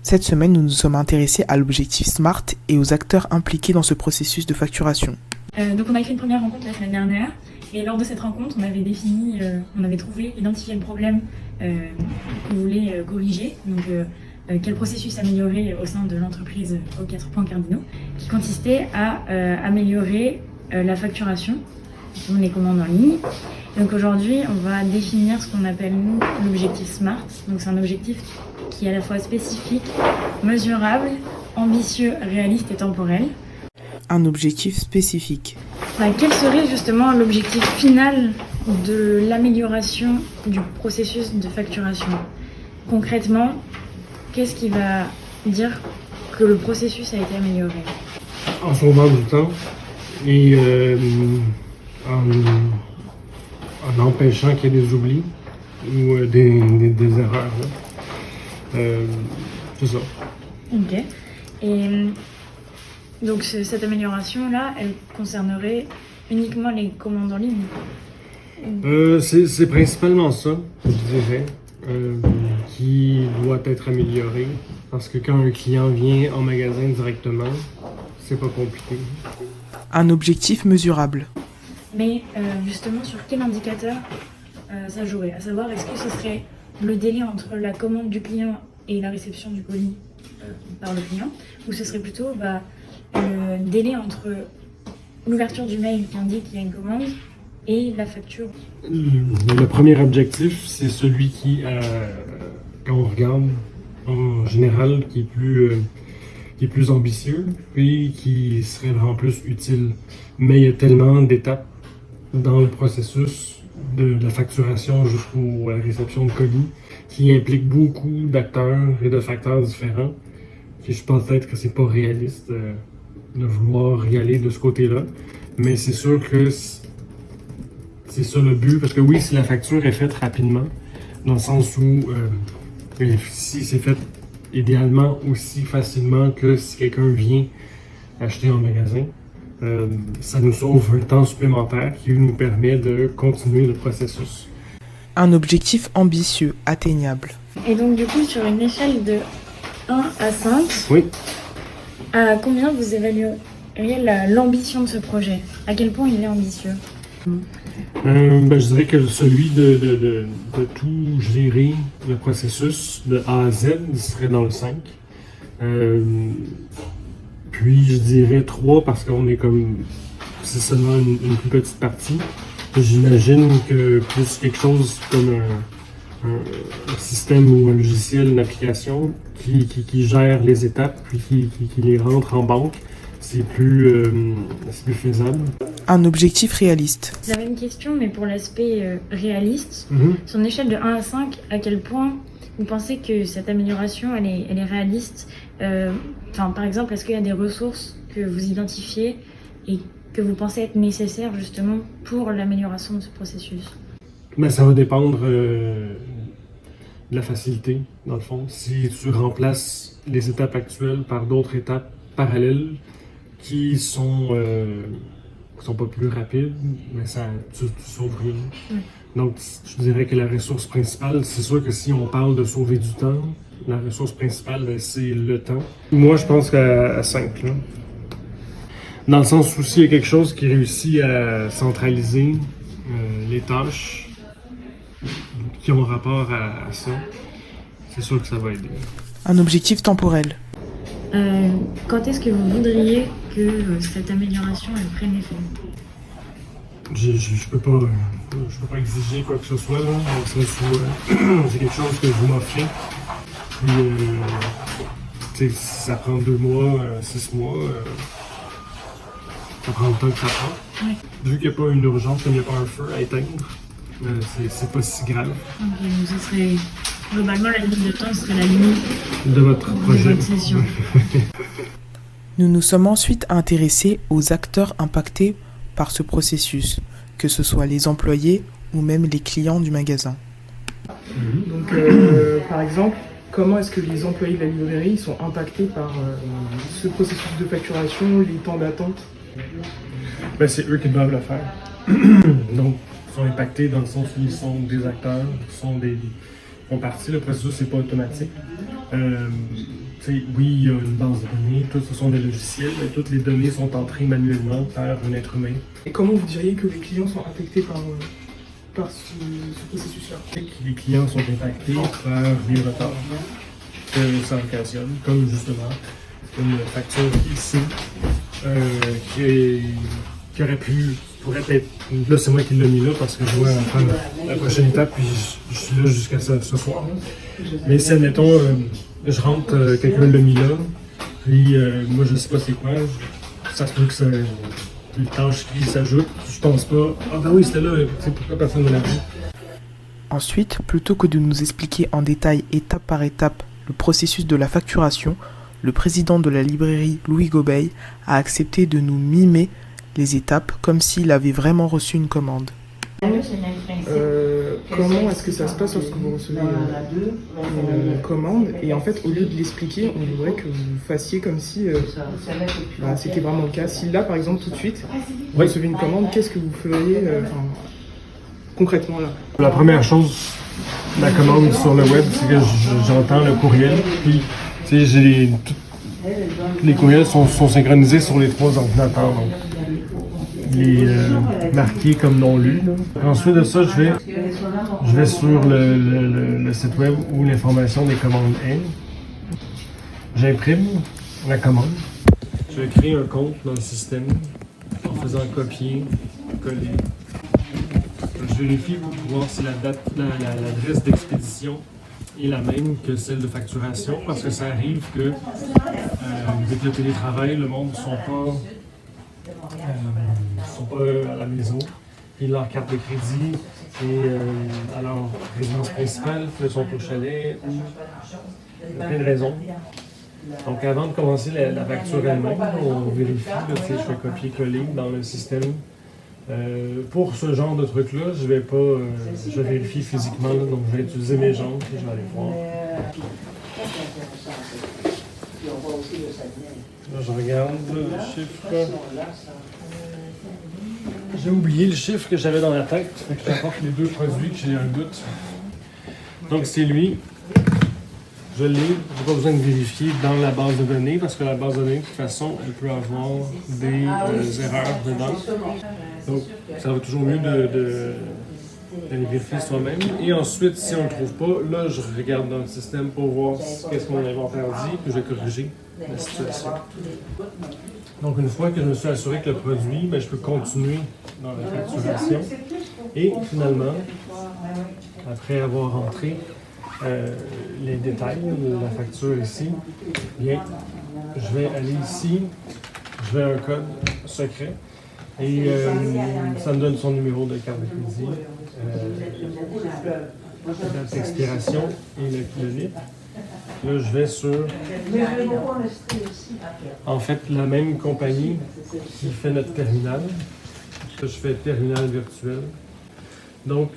Cette semaine, nous nous sommes intéressés à l'objectif SMART et aux acteurs impliqués dans ce processus de facturation. Donc on a fait une première rencontre la semaine dernière et lors de cette rencontre on avait défini, identifié le problème qu'on voulait corriger, donc quel processus améliorer au sein de l'entreprise aux 4 points cardinaux, qui consistait à améliorer la facturation sur les commandes en ligne. Donc aujourd'hui on va définir ce qu'on appelle nous l'objectif SMART, donc c'est un objectif qui est à la fois spécifique, mesurable, ambitieux, réaliste et temporel. Un objectif spécifique. Quel serait justement l'objectif final de l'amélioration du processus de facturation? Concrètement, qu'est-ce qui va dire que le processus a été amélioré? En sauvant du temps et en empêchant qu'il y ait des oublis ou des erreurs. C'est ça. Ok. Et donc cette amélioration-là, elle concernerait uniquement les commandes en ligne? C'est principalement ça, je dirais, qui doit être amélioré. Parce que quand un client vient en magasin directement, c'est pas compliqué. Un objectif mesurable. Mais justement, sur quel indicateur ça jouerait? À savoir, est-ce que ce serait le délai entre la commande du client et la réception du colis par le client, ou ce serait plutôt le délai entre l'ouverture du mail qui indique qu'il y a une commande et la facture? Le premier objectif, c'est celui qui, quand on regarde en général, qui est plus ambitieux et qui serait vraiment plus utile. Mais il y a tellement d'étapes dans le processus de la facturation jusqu'à la réception de colis qui implique beaucoup d'acteurs et de facteurs différents, que je pense peut-être que c'est pas réaliste de vouloir y aller de ce côté-là. Mais c'est sûr que c'est ça le but, parce que oui, si la facture est faite rapidement, dans le sens où si c'est fait idéalement aussi facilement que si quelqu'un vient acheter en magasin, ça nous sauve un temps supplémentaire qui nous permet de continuer le processus. Un objectif ambitieux, atteignable. Et donc du coup, sur une échelle de 1 à 5, Oui. à combien vous évalueriez l'ambition de ce projet? À quel point il est ambitieux? Je dirais que celui de tout gérer le processus de A à Z serait dans le 5. Puis je dirais 3 parce qu'on est comme... c'est seulement une plus petite partie. J'imagine que plus quelque chose comme un système ou un logiciel, une application qui gère les étapes puis qui les rentre en banque, c'est plus faisable. Un objectif réaliste. J'avais une question, mais pour l'aspect réaliste, sur une échelle de 1 à 5, à quel point vous pensez que cette amélioration elle est réaliste? Par exemple, est-ce qu'il y a des ressources que vous identifiez et que vous pensez être nécessaires justement pour l'amélioration de ce processus? Ça va dépendre de la facilité, dans le fond. Si tu remplaces les étapes actuelles par d'autres étapes parallèles qui sont pas plus rapides, mais tu sauves rien. Oui. Donc, je dirais que la ressource principale, c'est sûr que si on parle de sauver du temps, la ressource principale, c'est le temps. Moi, je pense qu'à 5, là. Dans le sens où s'il y a quelque chose qui réussit à centraliser les tâches qui ont rapport à ça, c'est sûr que ça va aider. Un objectif temporel. Quand est-ce que vous voudriez que cette amélioration elle prenne effet? Je peux pas exiger quoi que ce soit là. Donc c'est quelque chose que vous m'offrez. Puis si ça prend 2 mois, 6 mois, ça prend le temps que ça prend. Oui. Vu qu'il n'y a pas une urgence, comme il n'y a pas un feu à éteindre, c'est pas si grave. Ok, donc ce serait globalement la limite de temps serait la limite De votre projet. de votre session. Nous nous sommes ensuite intéressés aux acteurs impactés par ce processus, que ce soit les employés ou même les clients du magasin. Donc, par exemple, comment est-ce que les employés de la librairie sont impactés par ce processus de facturation, les temps d'attente? C'est eux qui doivent le faire. Donc, ils sont impactés dans le sens où ils sont des acteurs, font partie. Le processus n'est pas automatique. oui, il y a une base de données, tout ce sont des logiciels, mais toutes les données sont entrées manuellement par un être humain. Et comment vous diriez que les clients sont affectés par ce processus-là? Les clients sont impactés par les retards que ça occasionne, comme justement une facture ici qui aurait pu, pourrait être, là c'est moi qui l'ai mis là parce que je dois faire la prochaine étape puis je suis là jusqu'à ce soir. Mais si admettons, je rentre, quelqu'un l'a mis là, puis moi je sais pas c'est quoi, ça se peut que c'est une tâche qui s'ajoute, je pense pas, ah ben oui c'était là, c'est pourquoi personne ne l'a vu. Ensuite, plutôt que de nous expliquer en détail étape par étape le processus de la facturation, le président de la librairie Louis Gobeil a accepté de nous mimer les étapes comme s'il avait vraiment reçu une commande. Comment est-ce que ça se passe lorsque vous recevez une commande? Et en fait, au lieu de l'expliquer, on voudrait que vous fassiez comme si c'était vraiment le cas. Si là, par exemple, tout de suite, vous recevez une commande, qu'est-ce que vous feriez concrètement là? La première chose, la commande sur le web, c'est que j'entends le courriel, puis tu sais, les courriels sont synchronisés sur les 3 ordinateurs, donc il est marqué comme non lu. Ensuite de ça, je vais sur le site web où l'information des commandes est. J'imprime la commande. Je vais créer un compte dans le système en faisant copier, coller. Je vérifie pour voir si l'adresse d'expédition est la même que celle de facturation, parce que ça arrive que, avec le télétravail, le monde ne sont pas à la maison, puis leur carte de crédit est à leur résidence principale, puis ils sont au chalet, ou il y a plein de raisons. Donc avant de commencer la facture elle-même, on vérifie, là, je fais copier-coller dans le système. Pour ce genre de truc-là, je vais vérifier physiquement, là, donc je vais utiliser mes jambes et je vais aller voir. Là, je regarde le chiffre. J'ai oublié le chiffre que j'avais dans la tête, fait que j'apporte les 2 produits que j'ai un doute. Donc c'est lui. Je l'ai, j'ai pas besoin de vérifier dans la base de données parce que la base de données, de toute façon, elle peut avoir des erreurs dedans. Donc, ça va toujours mieux d'aller vérifier soi-même. Et ensuite, si on ne le trouve pas, là, je regarde dans le système pour voir qu'est-ce que mon inventaire dit, puis je vais corriger la situation. Donc, une fois que je me suis assuré que le produit, je peux continuer dans la facturation. Et finalement, après avoir rentré les détails de la facture ici, bien, je vais aller ici, je vais un code secret et ça me donne son numéro de carte de crédit, la date d'expiration et le NIP. Là, je vais sur, en fait, la même compagnie qui fait notre terminal. Je fais terminal virtuel. Donc,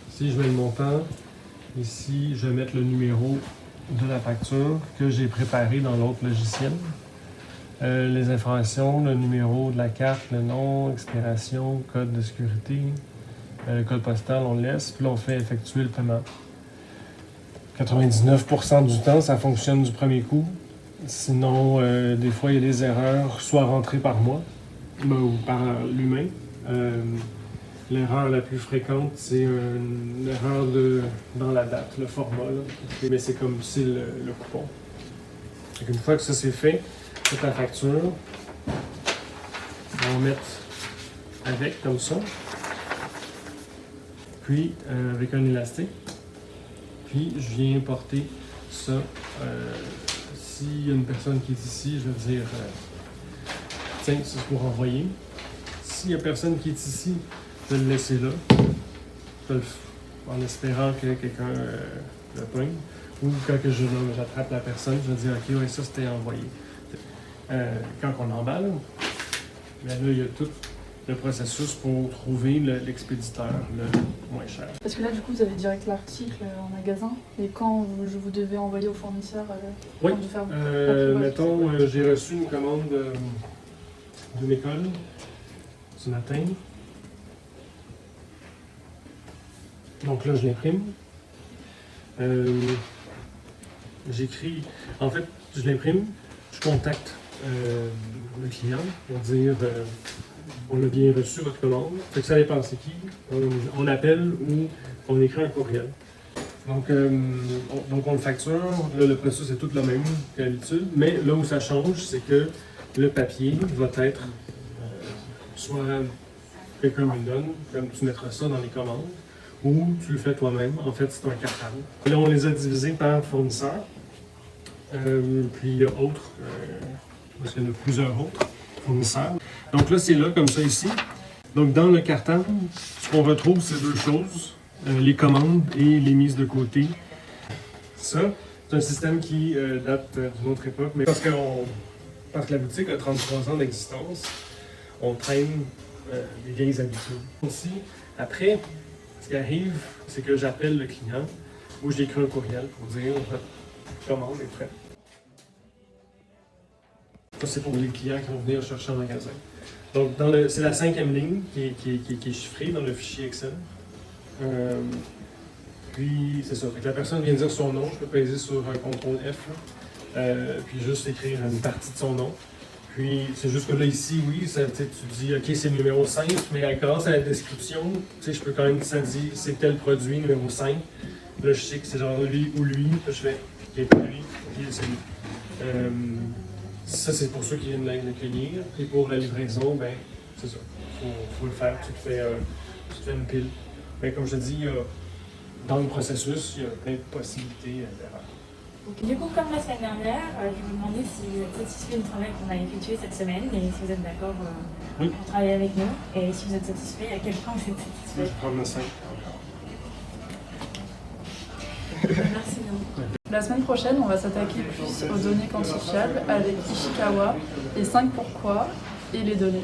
si je mets le montant, ici, je vais mettre le numéro de la facture que j'ai préparé dans l'autre logiciel. Les informations, le numéro de la carte, le nom, expiration, code de sécurité, le code postal, on le laisse, puis là, on fait effectuer le paiement. 99% du temps, ça fonctionne du premier coup. Sinon, des fois, il y a des erreurs, soit rentrées par moi ou par l'humain. L'erreur la plus fréquente, c'est une erreur dans la date, le format. Là. Mais c'est comme si le coupon. Donc, une fois que ça c'est fait, toute la facture, on va mettre avec comme ça. Puis avec un élastique. Puis je viens porter ça. S'il y a une personne qui est ici, je vais dire tiens, c'est pour envoyer. S'il n'y a personne qui est ici, je vais le laisser là, en espérant que quelqu'un le pogne. Ou quand j'attrape la personne, je vais dire ok, ouais, ça c'était envoyé. Quand on emballe, là il y a tout le processus pour trouver l'expéditeur le moins cher. Parce que là, du coup, vous avez direct l'article en magasin, et quand vous devez envoyer au fournisseur oui. de faire Mettons, j'ai reçu une commande d'une école ce matin. Donc là, je l'imprime. J'écris, en fait, je l'imprime, je contacte le client pour dire on a bien reçu votre commande. Fait que ça dépend c'est qui. On appelle ou on écrit un courriel. Donc on le facture. Là, le processus est tout le même qu'à l'habitude, mais là où ça change, c'est que le papier va être soit quelqu'un me le donne, comme tu mettras ça dans les commandes, ou tu le fais toi-même. En fait, c'est un cartable. Là, on les a divisés par fournisseurs. Puis il y a autres, parce qu'il y en a plusieurs autres fournisseurs. Donc là, c'est là, comme ça ici. Donc dans le cartable, ce qu'on retrouve, c'est deux choses, les commandes et les mises de côté. Ça, c'est un système qui date d'une autre époque, mais parce que la boutique a 33 ans d'existence, on traîne des vieilles habitudes. Aussi, après, ce qui arrive, c'est que j'appelle le client ou j'écris un courriel pour dire « commande est prête ». Ça, c'est pour les clients qui vont venir chercher en magasin. Donc, c'est la 5e ligne qui est chiffrée dans le fichier Excel. Puis, c'est ça. Fait que la personne vient dire son nom. Je peux peser sur un CTRL F, puis juste écrire une partie de son nom. Puis, c'est juste que là, ici, oui, ça, tu dis, OK, c'est le numéro 5, mais grâce à la description, je peux quand même que ça dit, c'est tel produit, numéro 5. Là, je sais que c'est genre lui ou lui. Là, je fais, OK, pas lui, OK, c'est lui. Ça, c'est pour ceux qui viennent l'accueillir. Et pour la livraison, ben, c'est ça. Faut le faire. Tu te fais une pile. Mais comme je te dis, dans le processus, il y a plein de possibilités d'erreurs. Du coup, comme la semaine dernière, je vous demandais si vous êtes satisfait du travail qu'on a effectué cette semaine et si vous êtes d'accord Oui. pour travailler avec nous. Et si vous êtes satisfait, à quel point vous êtes satisfait. Je vais prendre le 5. Merci bien. La semaine prochaine, on va s'attaquer plus aux données quantifiables avec Ishikawa, les 5 pourquoi et les données.